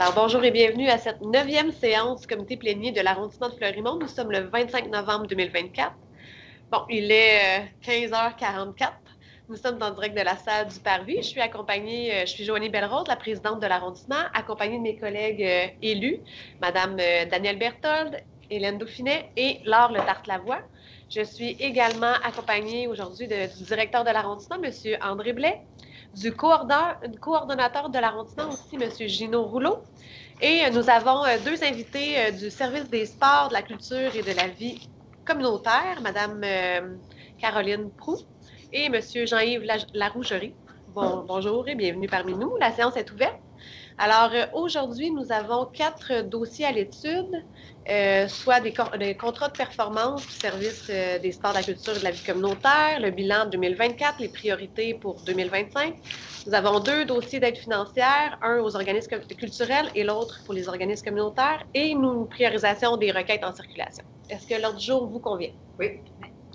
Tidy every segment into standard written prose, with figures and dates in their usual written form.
Alors, bonjour et bienvenue à cette 9e séance du comité plénier de l'arrondissement de Fleurimont. Nous sommes le 25 novembre 2024. Bon, il est 15h44. Nous sommes en direct de la salle du Parvis. Je suis Joanie Belrose, la présidente de l'arrondissement, accompagnée de mes collègues élus, Madame Danielle Berthold, Hélène Dauphinet et Laure Le Tarte-Lavoie. Je suis également accompagnée aujourd'hui du directeur de l'arrondissement, Monsieur André Blais, du coordonnateur de l'arrondissement aussi, M. Gino Rouleau. Et nous avons deux invités du service des sports, de la culture et de la vie communautaire, Mme Caroline Proux et M. Jean-Yves Larougerie. Bonjour et bienvenue parmi nous. La séance est ouverte. Alors, aujourd'hui, nous avons 4 dossiers à l'étude, soit des contrats de performance du service des sports, de la culture et de la vie communautaire, le bilan 2024, les priorités pour 2025. Nous avons 2 dossiers d'aide financière, un aux organismes culturels et l'autre pour les organismes communautaires, et une priorisation des requêtes en circulation. Est-ce que l'ordre du jour vous convient? Oui.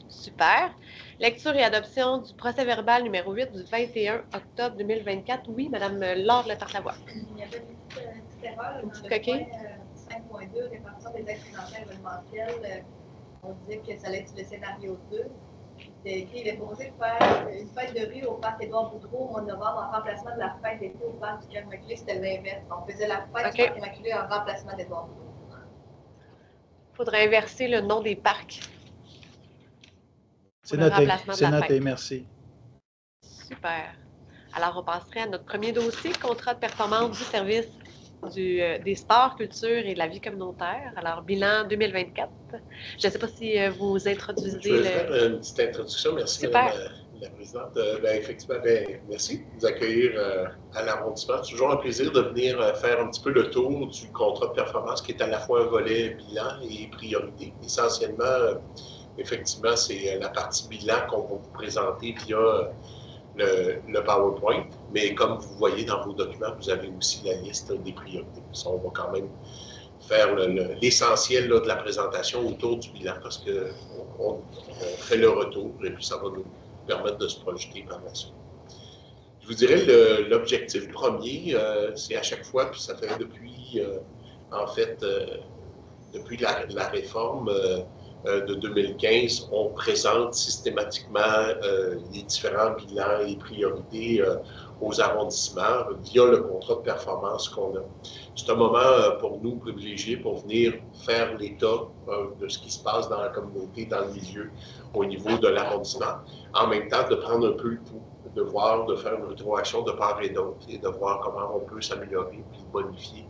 Super. Lecture et adoption du procès-verbal numéro 8 du 21 octobre 2024. Oui, Mme Laure Le Tarte-Lavoie. Il y avait une petite erreur. Une petite coquille. 5.2, répartition des aides financières événementielles. On disait que ça allait être le scénario 2. Il est proposé de faire une fête de rue au parc Édouard Boudreau au mois de novembre en remplacement de la fête d'été au parc du Cœur Immaculé. C'était l'inverse. On faisait la fête du Cœur Immaculé en remplacement d'Édouard Boudreau. Il faudrait inverser le nom des parcs. C'est noté, merci. Super. Alors, on passerait à notre premier dossier, contrat de performance du service des sports, culture et de la vie communautaire. Alors, bilan 2024. Je ne sais pas si vous introduisez Je vais faire une petite introduction. Merci, Super. Madame la Présidente. Effectivement, merci de nous accueillir à l'arrondissement. C'est toujours un plaisir de venir faire un petit peu le tour du contrat de performance qui est à la fois un volet bilan et priorité. Essentiellement, effectivement, c'est la partie bilan qu'on va vous présenter via le PowerPoint, mais comme vous voyez dans vos documents, vous avez aussi la liste des priorités. Ça, on va quand même faire l'essentiel de la présentation autour du bilan parce qu'on fait le retour et puis ça va nous permettre de se projeter par la suite. Je vous dirais l'objectif premier, c'est à chaque fois, puis ça fait depuis, depuis la réforme de 2015, on présente systématiquement les différents bilans et priorités aux arrondissements via le contrat de performance qu'on a. C'est un moment pour nous privilégié pour venir faire l'état de ce qui se passe dans la communauté, dans le milieu, au niveau de l'arrondissement. En même temps, de prendre un peu le pouls, de faire une rétroaction de part et d'autre et de voir comment on peut s'améliorer et bonifier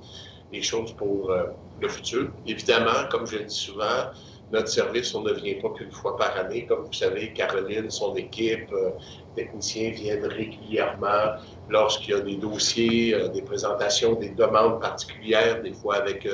les choses pour le futur. Évidemment, comme je le dis souvent, notre service, on ne vient pas qu'une fois par année. Comme vous savez, Caroline, son équipe, techniciens viennent régulièrement lorsqu'il y a des dossiers, des présentations, des demandes particulières, des fois avec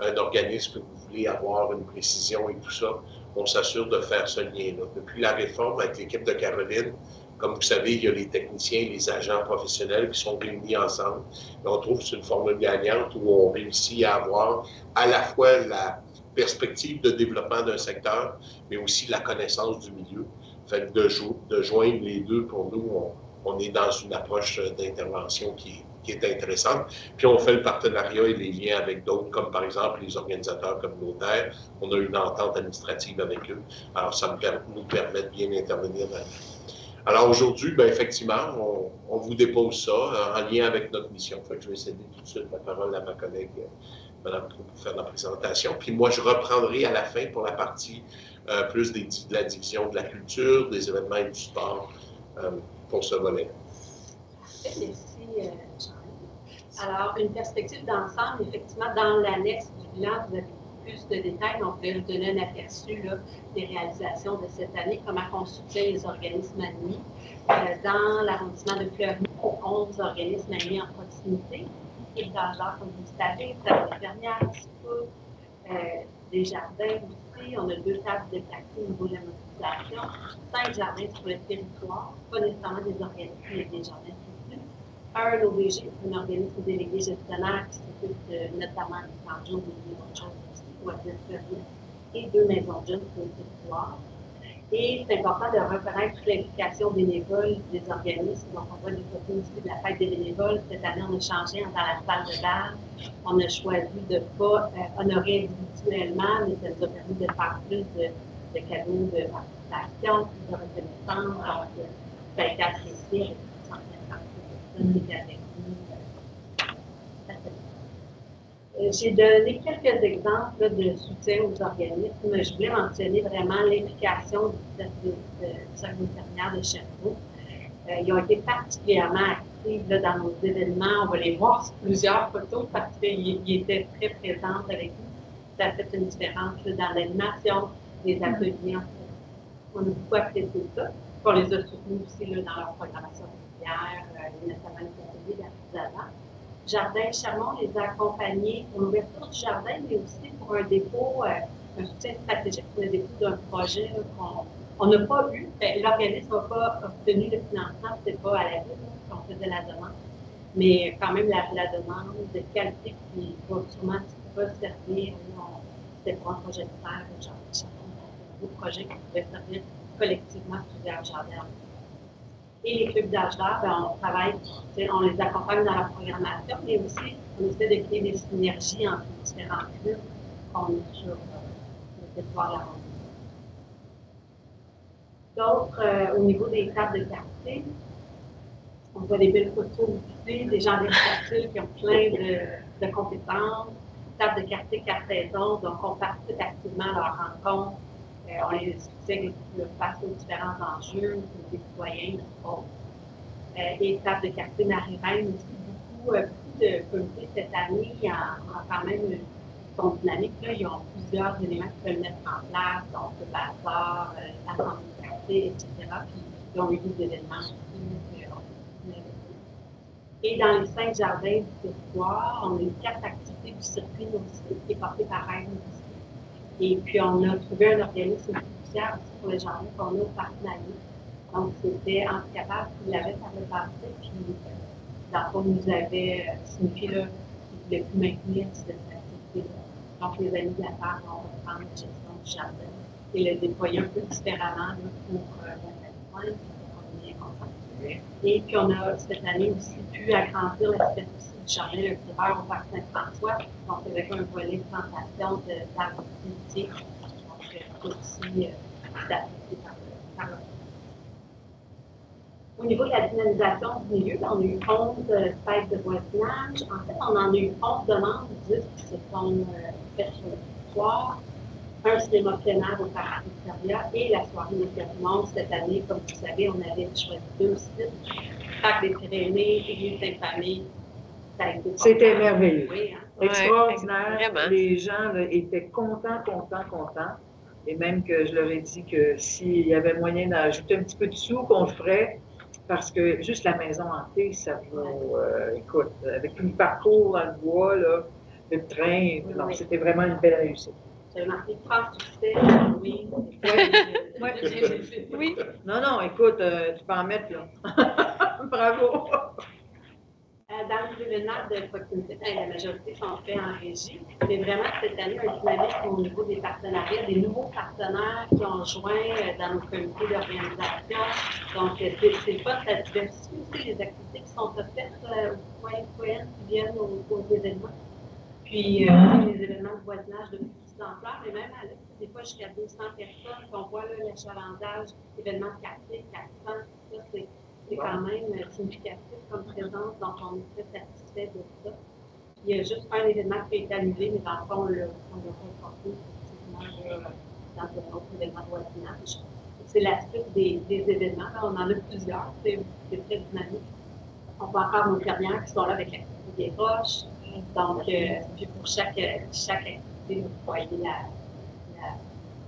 un organisme que vous voulez avoir une précision et tout ça. On s'assure de faire ce lien-là. Depuis la réforme, avec l'équipe de Caroline, comme vous savez, il y a les techniciens et les agents professionnels qui sont réunis ensemble. Et on trouve que c'est une formule gagnante où on réussit à avoir à la fois la perspective de développement d'un secteur, mais aussi la connaissance du milieu. Fait de joindre les deux, pour nous, on est dans une approche d'intervention qui est intéressante. Puis on fait le partenariat et les liens avec d'autres, comme par exemple les organisateurs communautaires. On a une entente administrative avec eux. Alors, ça nous permet de bien intervenir dans le... Alors aujourd'hui, effectivement, on vous dépose ça en lien avec notre mission. Fait que je vais céder tout de suite la parole à ma collègue Mme Proux pour faire la présentation. Puis moi, je reprendrai à la fin pour la partie plus de la division de la culture, des événements et du sport pour ce volet. Merci, Jean-Yves. Alors, une perspective d'ensemble, effectivement, dans l'annexe du bilan, vous avez plus de détails, donc vous allez donner un aperçu là, des réalisations de cette année, comment on soutient les organismes admis. Dans l'arrondissement de Fleurimont, 11 organismes admis en proximité. Et dans genre, comme vous le savez, des dernières, des jardins aussi. On a 2 tables de plaqués au niveau de la mobilisation, 5 jardins sur le territoire, pas nécessairement des organismes, mais des jardins précis. Un OBG, un organisme délégué gestionnaire qui s'occupe notamment des camps de jeunes, des maisons de jeunes aussi, et 2 maisons de jeunes sur le territoire. Et c'est important de reconnaître l'implication bénévole des organismes. Donc, on va développer aussi de la fête des bénévoles. Cette année, on a changé dans la salle de bal. On a choisi de ne pas honorer individuellement, mais ça nous a permis de faire plus de cadeaux de participation, plus de reconnaissance. Donc, ça a été apprécié avec 150 personnes qui étaient avec nous. J'ai donné quelques exemples de soutien aux organismes. Je voulais mentionner vraiment l'implication du Cercle infirmière de Sherbrooke. Ils ont été particulièrement actifs là, dans nos événements. On va les voir sur plusieurs photos parce qu'ils étaient très présents avec nous. Ça a fait une différence là, dans l'animation des ateliers. On a beaucoup apprécié ça. On les a soutenus aussi là, dans leur programmation régulière, notamment les ateliers d'artisanat. Jardin Charmont les a accompagnés pour l'ouverture du jardin, mais aussi pour un dépôt, un soutien stratégique pour le dépôt d'un projet qu'on n'a pas eu. L'organisme n'a pas obtenu le financement, ce n'est pas à la ville qu'on faisait la demande, mais quand même la demande de qualité qui va sûrement servir. C'était pour un projet de terre, Jardin Charmont, un beau projet qui pouvait servir collectivement plusieurs jardins. Et les clubs d'âge d'art, on travaille, on les accompagne dans la programmation, mais aussi on essaie de créer des synergies entre les différents clubs qu'on a sur le territoire de la Ronde. D'autres, au niveau des tables de quartier, on voit des belles photos aussi, des gens d'initiative qui ont plein de compétences. Tables de quartier 4 saisons, donc on participe activement à leur rencontre. On les soutient face aux différents enjeux, des citoyens, autres. Et table de quartier Marie-Reine aussi, beaucoup de comités cette année en quand même sont dynamiques. Là, ils ont plusieurs éléments qu'ils peuvent mettre en place, donc le bazar, l'assemblée de quartier, etc. Puis ils ont eu des événements aussi. Et dans les 5 jardins du territoire, on a eu 4 activités du circuit aussi, qui est porté par Rennes aussi. Et puis, on a trouvé un organisme fiduciaire aussi pour les jardins qu'on a au parc Nali. Donc, c'était Handicapable qui l'avait par le passé. Puis, dans le fond, nous avait signifié qu'il ne voulait plus maintenir cette activité-là. Donc, les amis de la Terre vont reprendre la gestion du jardin et le déployer un peu différemment là, pour la Palestine. On est bien content. Et puis, on a cette année aussi pu agrandir la superficie du jardin Le Tireur au parc Saint-François. Donc, avec un volet de plantation d'arbres fruitiers. Donc, aussi, apprécié par le Au niveau de la dynamisation du milieu, on a eu 11 fêtes de voisinage. En fait, on en a eu 11 demandes, 10 qui se sont faites sur le territoire. Un cinéma plein air au parc Victoria et la soirée des Fermons. Cette année, comme vous savez, on avait choisi 2 sites, Parc des Pyrénées et Lieu Sainte-Famille. C'était merveilleux. Oui, hein? Extraordinaire. Ouais, les gens là, étaient contents. Et même que je leur ai dit que s'il y avait moyen d'ajouter un petit peu de sous, qu'on le ferait. Parce que juste la maison hantée, ça vaut, écoute, avec tout le parcours dans le bois, là, le train, oui. C'était vraiment une belle réussite. J'ai marqué France succès, oui. Oui. Non, écoute, tu peux en mettre, là. Bravo. Dans les événements de proximité, la majorité sont faits en régie. Mais vraiment, cette année, un dynamisme au niveau des partenariats, des nouveaux partenaires qui ont joint dans nos comités d'organisation. Donc, c'est le fun, ça diversifie aussi les activités qui sont offertes aux citoyens qui viennent aux événements. Puis, les événements de voisinage de petite ampleur, mais même avec des fois jusqu'à 200 personnes, qu'on voit là, l'achalandage, événements de quartier, 400, ça, c'est quand même significatif comme présence, donc on est très satisfait de ça. Il y a juste un événement qui a été annulé, mais dans le fond, on l'a reporté effectivement dans un autre événement de voisinage. C'est la suite des événements. Là, on en a plusieurs, c'est très dynamique. On peut encore nos fermières qui sont là avec l'activité des roches. Donc, puis pour chaque activité, vous voyez la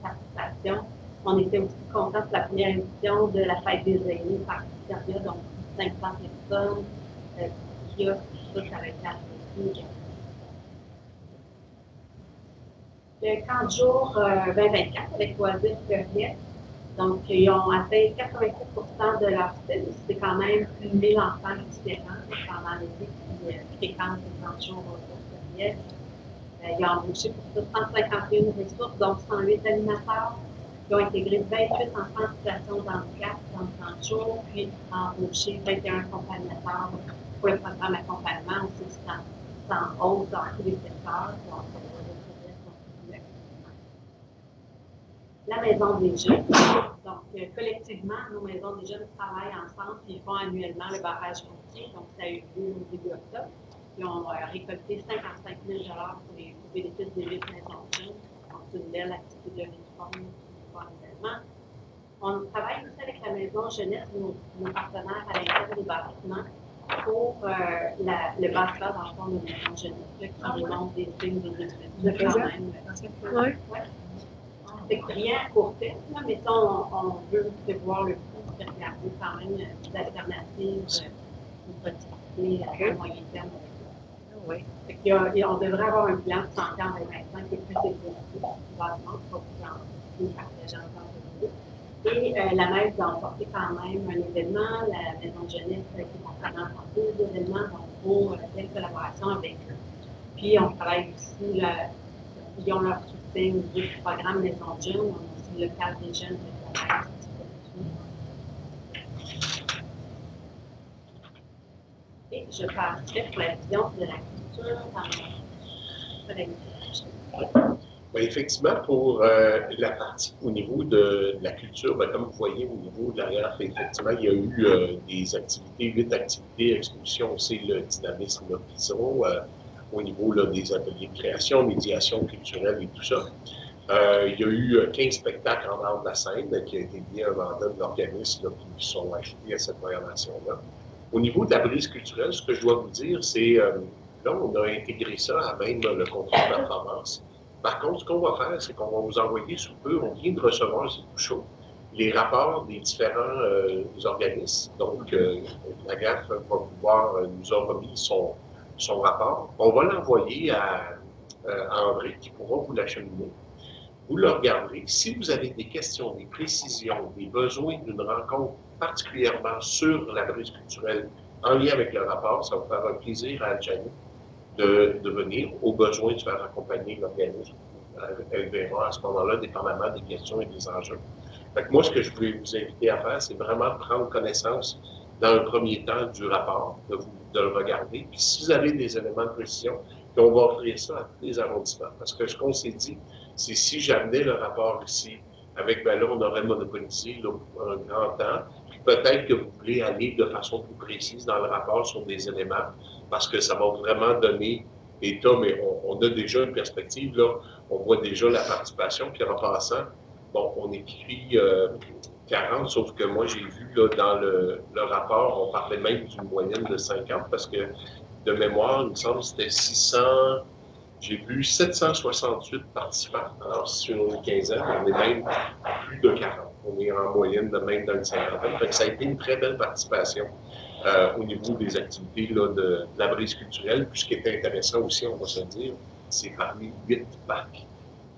participation. On était aussi contents de la première édition de la fête des aînés par Victoria, donc 500 personnes qui a tout ça, ça va être apprécié. Le camp de jour 2024 avec Loisirs Fleuriette, donc ils ont atteint 87% de leur cible. C'est quand même plus de 1000 enfants différents pendant l'été qui fréquentent le camp de jour Fleuriette. Ils ont embauché pour ça 151 ressources, donc 108 animateurs. Ils ont intégré 28 enfants en situation de handicap dans 30 jours, puis embauché 21 accompagnateurs pour le programme accompagnement aussi en hausse dans tous les secteurs. Donc, la Maison des jeunes. Donc, collectivement, nos maisons des jeunes travaillent ensemble et ils font annuellement le barrage routier. Donc, ça a eu lieu au début octobre. Ils ont récolté 55 000 pour les bénéfices des 8 maisons de jeunes. Donc, c'est une belle activité de réuniforme annuellement. On travaille aussi avec la Maison Jeunesse, nos partenaires à l'intérieur des bâtiments, pour le bâtiment dans le fond de la Maison Jeunesse, qui remonte des signes des études quand même. Oui. C'est rien à court terme, mais on veut prévoir le coup et regarder quand même des alternatives de productivité à moyen terme. Oui. On devrait avoir un plan de santé en 2025 qui est plus exhaustif, probablement, pour vous partager ensemble de vous. Et la messe va emporter quand même un événement, la Maison de jeunesse qui va emporter deux événements, donc pour belle collaboration avec eux. Puis on travaille aussi, ils ont leur soutien du programme Maison de jeunes, on a aussi le cadre des jeunes de la messe. Et je passerai pour la vision de la culture Ben, effectivement, pour la partie au niveau de la culture, ben, comme vous voyez au niveau de l'arrière, effectivement, il y a eu des activités, 8 activités, expositions aussi, le dynamisme là, qu'ils ont au niveau là, des ateliers de création, médiation culturelle et tout ça. Il y a eu 15 spectacles en art de la scène qui a été lié à un mandat de l'organisme qui sont ajoutés à cette programmation-là. Au niveau de la brise culturelle, ce que je dois vous dire, c'est là, on a intégré ça à même le contrat de performance. Par contre, ce qu'on va faire, c'est qu'on va vous envoyer sous peu, on vient de recevoir, c'est tout chaud, les rapports des différents organismes. Donc, la GAF va pouvoir nous a remis son rapport. On va l'envoyer à André qui pourra vous l'acheminer. Vous le regarderez. Si vous avez des questions, des précisions, des besoins d'une rencontre particulièrement sur la brise culturelle en lien avec le rapport, ça va faire un plaisir à Janet de venir au besoin de faire accompagner l'organisme. Elle verra à ce moment-là, dépendamment des questions et des enjeux. Fait que moi, ce que je voulais vous inviter à faire, c'est vraiment de prendre connaissance dans un premier temps du rapport, de le regarder. Puis si vous avez des éléments de précision, puis on va offrir ça à tous les arrondissements. Parce que ce qu'on s'est dit, c'est si j'amenais le rapport ici, avec ben là, on aurait monopolisé là, un grand temps. Puis peut-être que vous voulez aller de façon plus précise dans le rapport sur des éléments, parce que ça va vraiment donner état, mais on a déjà une perspective, là, on voit déjà la participation, puis en passant, bon, on écrit 40, sauf que moi, j'ai vu là, dans le rapport, on parlait même d'une moyenne de 50, parce que de mémoire, il me semble que c'était 600, j'ai vu 768 participants. Alors, sur une quinzaine, on est même plus de 40. On est en moyenne de même dans une cinquantaine. Fait que ça a été une très belle participation au niveau des activités là, de la brise culturelle. Puis ce qui est intéressant aussi, on va se dire, c'est parmi 8 parcs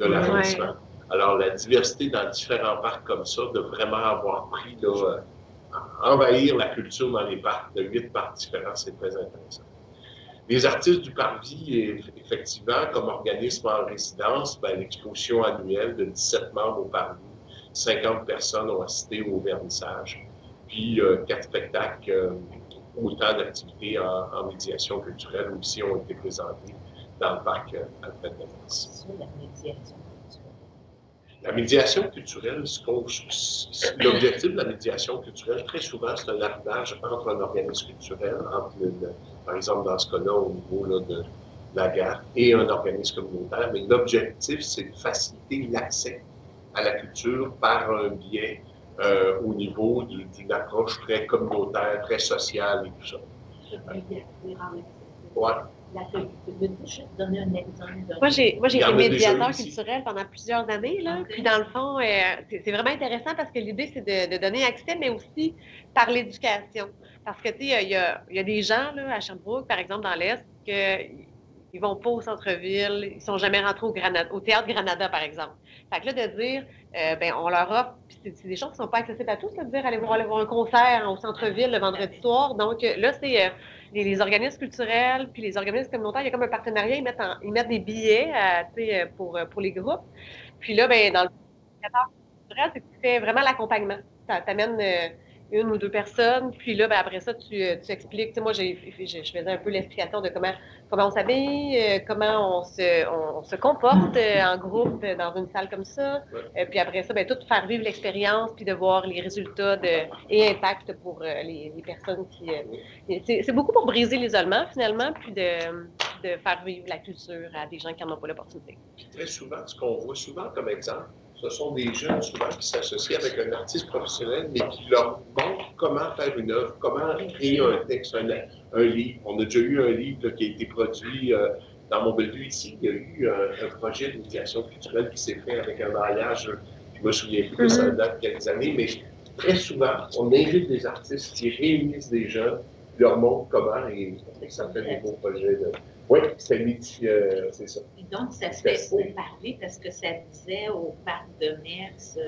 de l'arrondissement. Ouais. Alors, la diversité dans différents parcs comme ça, de vraiment avoir pris, là, envahir la culture dans les parcs, de 8 parcs différents, c'est très intéressant. Les artistes du Parvis, effectivement, comme organisme en résidence, ben, l'exposition annuelle de 17 membres au Parvis, 50 personnes ont assisté au vernissage, puis 4 spectacles, autant d'activités en médiation culturelle aussi ont été présentés dans le parc Alfred Devers. C'est ça, la médiation culturelle. La médiation culturelle, l'objectif de la médiation culturelle, très souvent, c'est un arrivage entre un organisme culturel, entre par exemple, dans ce cas-là, au niveau là, de la GAF et un organisme communautaire. Mais l'objectif, c'est de faciliter l'accès à la culture par un biais au niveau d'une approche très communautaire, très sociale et tout ça. Ouais. Je vais te donner un exemple. Moi, j'ai été médiateur culturel pendant plusieurs années. Là. Okay. Puis, dans le fond, c'est vraiment intéressant parce que l'idée, c'est de donner accès, mais aussi par l'éducation. Parce que, tu sais, il y a des gens là, à Sherbrooke, par exemple, dans l'Est, ils vont pas au centre-ville, ils sont jamais rentrés au Théâtre Granada, par exemple. Fait que là, de dire, ben, on leur offre, puis c'est des choses qui sont pas accessibles à tous, là, de dire, aller voir un concert au centre-ville le vendredi soir. Donc, là, c'est les organismes culturels, puis les organismes communautaires, il y a comme un partenariat, ils mettent des billets pour les groupes. Puis là, ben, dans le culturelle, c'est que tu fais vraiment l'accompagnement. Tu amènes une ou deux personnes, puis là, ben, après ça, tu expliques. Tu sais, moi, je faisais un peu l'explication de comment on s'habille, comment on se comporte en groupe dans une salle comme ça. Puis après ça, ben, tout faire vivre l'expérience, puis de voir les résultats et impact pour les personnes qui... c'est beaucoup pour briser l'isolement, finalement, puis de faire vivre la culture à des gens qui n'en ont pas l'opportunité. Puis très souvent, ce qu'on voit souvent comme exemple, ce sont des jeunes souvent qui s'associent avec un artiste professionnel, mais qui leur montre comment faire une œuvre, comment créer un texte, un livre. On a déjà eu un livre là, qui a été produit dans Mont-Bellevue ici. Il y a eu un projet de médiation culturelle qui s'est fait avec un mariage. Je me souviens plus que ça date de quelques années, mais très souvent, on invite des artistes qui réunissent des jeunes, leur montrent comment et ça fait des beaux projets. Oui, c'est ça. Et donc, ça se fait haut parler parce que ça disait au parc de Metz,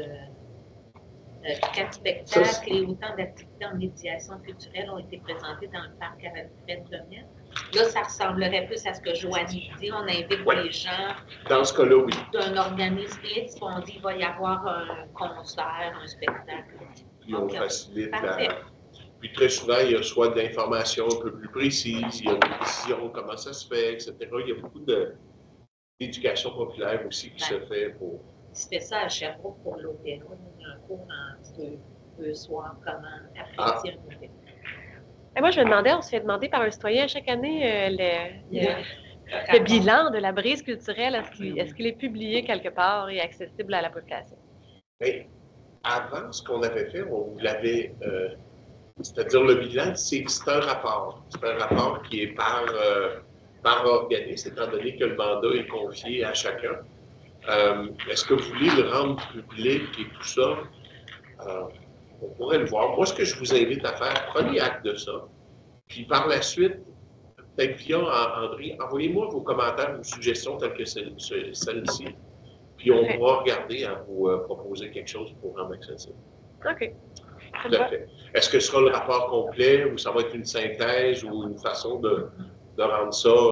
4 spectacles et autant d'activités en médiation culturelle ont été présentés dans le parc Alfred de Metz. Là, ça ressemblerait plus à ce que Joanie dit. On invite les gens. Dans ce cas-là, oui. D'un organisme X, on dit qu'il va y avoir un concert, un spectacle. Puis on facilite la. Puis très souvent, il y a soit d'informations un peu plus précises, il y a des décisions, comment ça se fait, etc. Il y a beaucoup d'éducation populaire aussi qui se fait pour... Tu fais ça à Sherbrooke pour l'opéra, un cours en deux soirs, comment apprécier un opéra. Et moi, je me demandais, on se fait demander par un citoyen chaque année le bilan de la brise culturelle. Est-ce qu'il est publié quelque part et accessible à la population? Bien, avant, ce qu'on avait fait, on vous l'avait... c'est-à-dire le bilan, c'est un rapport. C'est un rapport qui est par organisme, étant donné que le mandat est confié à chacun. Est-ce que vous voulez le rendre public et tout ça? On pourrait le voir. Moi, ce que je vous invite à faire, prenez acte de ça. Puis par la suite, peut-être via André, envoyez-moi vos commentaires, vos suggestions telles que celle-ci. Puis on pourra regarder à vous proposer quelque chose pour rendre accessible. OK. Tout à fait. Est-ce que ce sera le rapport complet ou ça va être une synthèse ou une façon de rendre ça